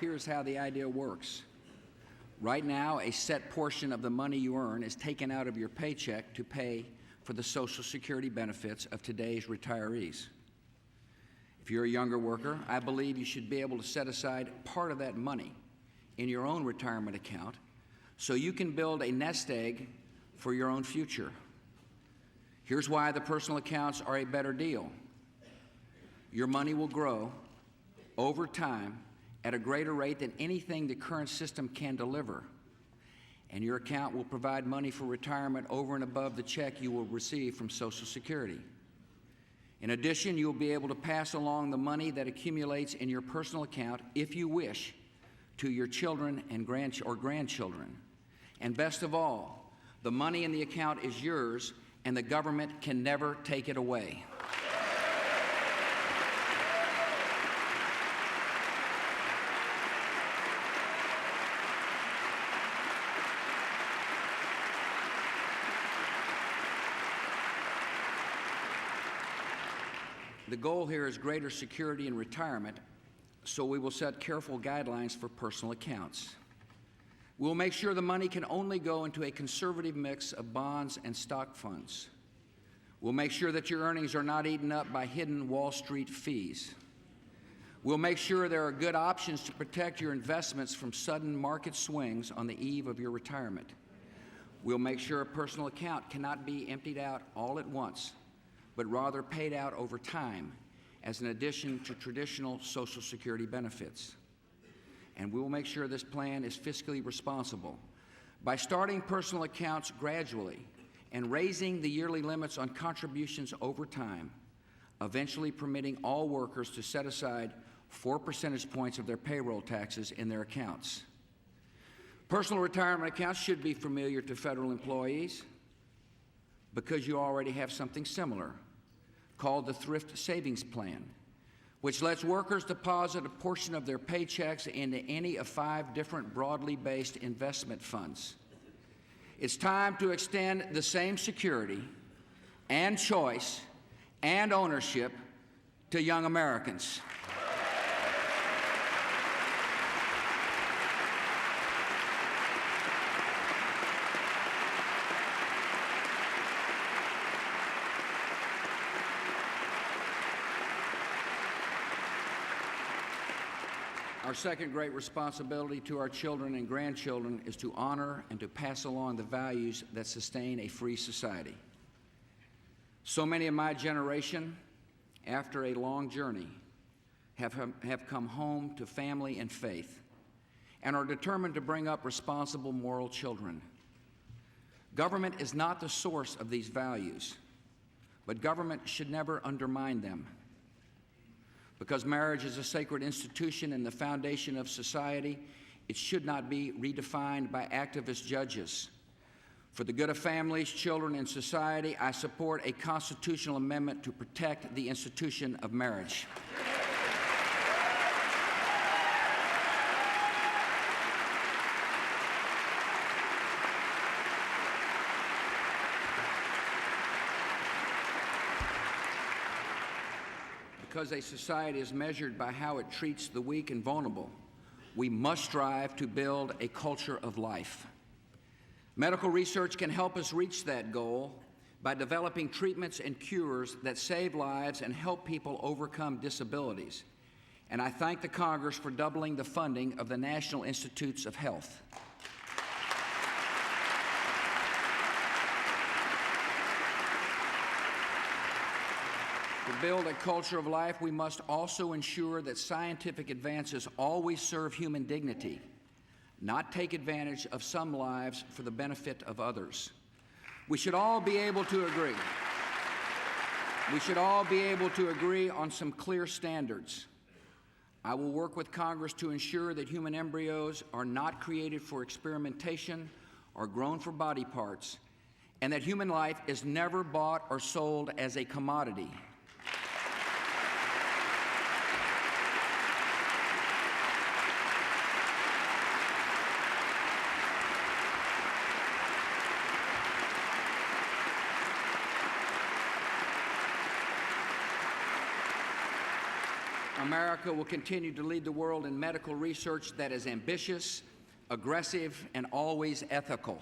here's how the idea works. Right now, a set portion of the money you earn is taken out of your paycheck to pay for the Social Security benefits of today's retirees. If you're a younger worker, I believe you should be able to set aside part of that money in your own retirement account so you can build a nest egg for your own future. Here's why the personal accounts are a better deal. Your money will grow over time at a greater rate than anything the current system can deliver. And your account will provide money for retirement over and above the check you will receive from Social Security. In addition, you'll be able to pass along the money that accumulates in your personal account, if you wish, to your children and grandchildren. And best of all, the money in the account is yours, and the government can never take it away. The goal here is greater security in retirement, so we will set careful guidelines for personal accounts. We'll make sure the money can only go into a conservative mix of bonds and stock funds. We'll make sure that your earnings are not eaten up by hidden Wall Street fees. We'll make sure there are good options to protect your investments from sudden market swings on the eve of your retirement. We'll make sure a personal account cannot be emptied out all at once, but rather paid out over time as an addition to traditional Social Security benefits. And we will make sure this plan is fiscally responsible by starting personal accounts gradually and raising the yearly limits on contributions over time, eventually permitting all workers to set aside 4 percentage points of their payroll taxes in their accounts. Personal retirement accounts should be familiar to federal employees because you already have something similar called the Thrift Savings Plan, which lets workers deposit a portion of their paychecks into any of 5 different broadly based investment funds. It's time to extend the same security and choice and ownership to young Americans. Our second great responsibility to our children and grandchildren is to honor and to pass along the values that sustain a free society. So many of my generation, after a long journey, have come home to family and faith and are determined to bring up responsible, moral children. Government is not the source of these values, but government should never undermine them. Because marriage is a sacred institution and the foundation of society, it should not be redefined by activist judges. For the good of families, children, and society, I support a constitutional amendment to protect the institution of marriage. Because a society is measured by how it treats the weak and vulnerable, we must strive to build a culture of life. Medical research can help us reach that goal by developing treatments and cures that save lives and help people overcome disabilities. And I thank the Congress for doubling the funding of the National Institutes of Health. To build a culture of life, we must also ensure that scientific advances always serve human dignity, not take advantage of some lives for the benefit of others. We should all be able to agree. We should all be able to agree on some clear standards. I will work with Congress to ensure that human embryos are not created for experimentation or grown for body parts, and that human life is never bought or sold as a commodity. America will continue to lead the world in medical research that is ambitious, aggressive, and always ethical.